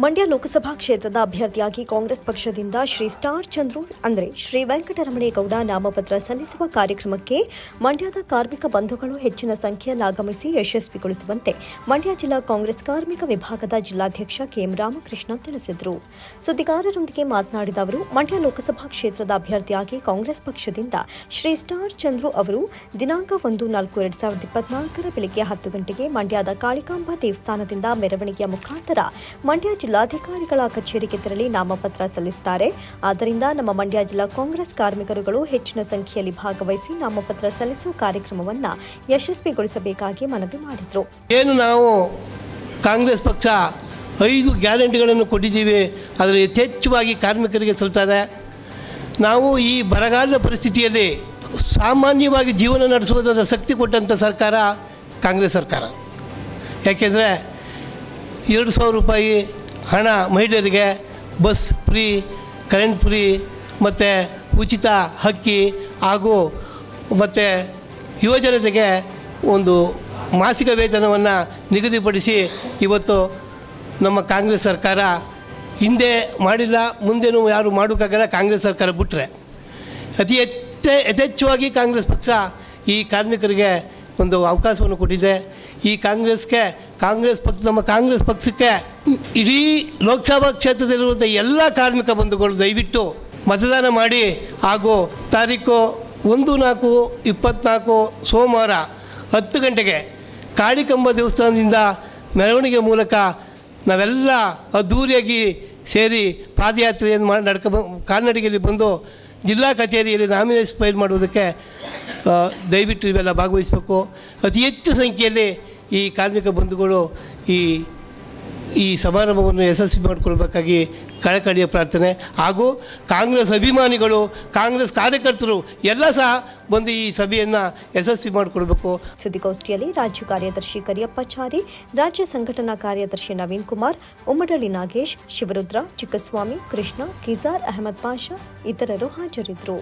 ಮಂಡ್ಯ ಲೋಕಸಭಾ ಕ್ಷೇತ್ರದ ಅಭ್ಯರ್ಥಿಯಾಗಿ ಕಾಂಗ್ರೆಸ್ ಪಕ್ಷದಿಂದ ಶ್ರೀ ಸ್ಟಾರ್ ಚಂದ್ರು ಅಂದರೆ ಶ್ರೀ ವೆಂಕಟರಮಣೇಗೌಡ ನಾಮಪತ್ರ ಸಲ್ಲಿಸುವ ಕಾರ್ಯಕ್ರಮಕ್ಕೆ ಮಂಡ್ಯದ ಕಾರ್ಮಿಕ ಬಂಧುಗಳು ಹೆಚ್ಚಿನ ಸಂಖ್ಯೆಯಲ್ಲಿ ಆಗಮಿಸಿ ಯಶಸ್ವಿಗೊಳಿಸುವಂತೆ ಮಂಡ್ಯ ಜಿಲ್ಲಾ ಕಾಂಗ್ರೆಸ್ ಕಾರ್ಮಿಕ ವಿಭಾಗದ ಜಿಲ್ಲಾಧ್ಯಕ್ಷ ಕೆಎಂ ರಾಮಕೃಷ್ಣ ತಿಳಿಸಿದರು. ಸುದ್ದಿಗಾರರೊಂದಿಗೆ ಮಾತನಾಡಿದ ಅವರು, ಮಂಡ್ಯ ಲೋಕಸಭಾ ಕ್ಷೇತ್ರದ ಅಭ್ಯರ್ಥಿಯಾಗಿ ಕಾಂಗ್ರೆಸ್ ಪಕ್ಷದಿಂದ ಶ್ರೀ ಸ್ಟಾರ್ ಚಂದ್ರು ಅವರು ದಿನಾಂಕ 1-4-2024 ಬೆಳಗ್ಗೆ 10 ಗಂಟೆಗೆ ಮಂಡ್ಯದ ಕಾಳಿಕಾಂಬಾ ದೇವಸ್ಥಾನದಿಂದ ಮೆರವಣಿಗೆಯ ಮುಖಾಂತರ ಮಂಡ್ಯ ಜಿಲ್ಲಾಧಿಕಾರಿಗಳ ಕಚೇರಿಗೆ ತೆರಳಿ ನಾಮಪತ್ರ ಸಲ್ಲಿಸುತ್ತಾರೆ. ಆದ್ದರಿಂದ ನಮ್ಮ ಮಂಡ್ಯ ಜಿಲ್ಲಾ ಕಾಂಗ್ರೆಸ್ ಕಾರ್ಮಿಕರುಗಳು ಹೆಚ್ಚಿನ ಸಂಖ್ಯೆಯಲ್ಲಿ ಭಾಗವಹಿಸಿ ನಾಮಪತ್ರ ಸಲ್ಲಿಸುವ ಕಾರ್ಯಕ್ರಮವನ್ನು ಯಶಸ್ವಿಗೊಳಿಸಬೇಕಾಗಿ ಮನವಿ ಮಾಡಿದರು. ಏನು ನಾವು ಕಾಂಗ್ರೆಸ್ ಪಕ್ಷ 5 ಗ್ಯಾರಂಟಿಗಳನ್ನು ಕೊಟ್ಟಿದ್ದೀವಿ, ಅದರ ಯಥೇಚ್ಛವಾಗಿ ಕಾರ್ಮಿಕರಿಗೆ ಸಲ್ತಾರೆ. ನಾವು ಈ ಬರಗಾಲದ ಪರಿಸ್ಥಿತಿಯಲ್ಲಿ ಸಾಮಾನ್ಯವಾಗಿ ಜೀವನ ನಡೆಸುವುದರ ಶಕ್ತಿ ಕೊಟ್ಟಂಥ ಸರ್ಕಾರ ಕಾಂಗ್ರೆಸ್ ಸರ್ಕಾರ. ಯಾಕೆಂದರೆ 2,000 ರೂಪಾಯಿ ಹಣ ಮಹಿಳೆಯರಿಗೆ, ಬಸ್ ಫ್ರೀ, ಕರೆಂಟ್ ಫ್ರೀ, ಮತ್ತು ಉಚಿತ ಅಕ್ಕಿ ಹಾಗೂ ಮತ್ತು ಯುವಜನತೆಗೆ ಒಂದು ಮಾಸಿಕ ವೇತನವನ್ನು ನಿಗದಿಪಡಿಸಿ ಇವತ್ತು ನಮ್ಮ ಕಾಂಗ್ರೆಸ್ ಸರ್ಕಾರ ಹಿಂದೆ ಮಾಡಿಲ್ಲ, ಮುಂದೆನೂ ಯಾರು ಮಾಡೋಕ್ಕಾಗಲ್ಲ. ಕಾಂಗ್ರೆಸ್ ಸರ್ಕಾರ ಬಿಟ್ಟರೆ ಯಥೇಚ್ಛವಾಗಿ ಕಾಂಗ್ರೆಸ್ ಪಕ್ಷ ಈ ಕಾರ್ಮಿಕರಿಗೆ ಒಂದು ಅವಕಾಶವನ್ನು ಕೊಟ್ಟಿದೆ. ಈ ನಮ್ಮ ಕಾಂಗ್ರೆಸ್ ಪಕ್ಷಕ್ಕೆ ಇಡೀ ಲೋಕಸಭಾ ಕ್ಷೇತ್ರದಲ್ಲಿರುವಂಥ ಎಲ್ಲ ಕಾರ್ಮಿಕ ಬಂಧುಗಳು ದಯವಿಟ್ಟು ಮತದಾನ ಮಾಡಿ ಹಾಗೂ ತಾರೀಕು 1-4-24 ಸೋಮವಾರ 10 ಗಂಟೆಗೆ ಕಾಳಿಕಾಂಬಾ ದೇವಸ್ಥಾನದಿಂದ ಮೆರವಣಿಗೆ ಮೂಲಕ ನಾವೆಲ್ಲ ಅದ್ಧೂರಿಯಾಗಿ ಸೇರಿ ಪಾದಯಾತ್ರೆಯನ್ನು ಕಾಲ್ನಡಿಗೆಯಲ್ಲಿ ಬಂದು ಜಿಲ್ಲಾ ಕಚೇರಿಯಲ್ಲಿ ನಾಮಿನೇಷನ್ ಫೈಲ್ ಮಾಡುವುದಕ್ಕೆ ದಯವಿಟ್ಟು ಇವೆಲ್ಲ ಭಾಗವಹಿಸಬೇಕು. ಅತಿ ಹೆಚ್ಚು ಸಂಖ್ಯೆಯಲ್ಲಿ ಈ ಕಾರ್ಮಿಕ ಬಂಧುಗಳು ಈ ಸಮಾರಂಭವನ್ನು ಯಶಸ್ವಿ ಮಾಡಿಕೊಳ್ಬೇಕಾಗಿ ಕಳಕಳಿಯ ಪ್ರಾರ್ಥನೆ. ಹಾಗೂ ಕಾಂಗ್ರೆಸ್ ಅಭಿಮಾನಿಗಳು, ಕಾಂಗ್ರೆಸ್ ಕಾರ್ಯಕರ್ತರು ಎಲ್ಲ ಸಹ ಬಂದು ಈ ಸಭೆಯನ್ನು ಯಶಸ್ವಿ ಮಾಡಿಕೊಳ್ಬೇಕು. ಸುದ್ದಿಗೋಷ್ಠಿಯಲ್ಲಿ ರಾಜ್ಯ ಕಾರ್ಯದರ್ಶಿ ಕರಿಯಪ್ಪಾಚಾರಿ, ರಾಜ್ಯ ಸಂಘಟನಾ ಕಾರ್ಯದರ್ಶಿ ನವೀನ್ ಕುಮಾರ್, ಉಮ್ಮಡಳ್ಳಿ ನಾಗೇಶ್, ಶಿವರುದ್ರ, ಚಿಕ್ಕಸ್ವಾಮಿ, ಕೃಷ್ಣ, ಕಿಜಾರ್ ಅಹಮದ್ ಪಾಷಾ ಇತರರು ಹಾಜರಿದ್ದರು.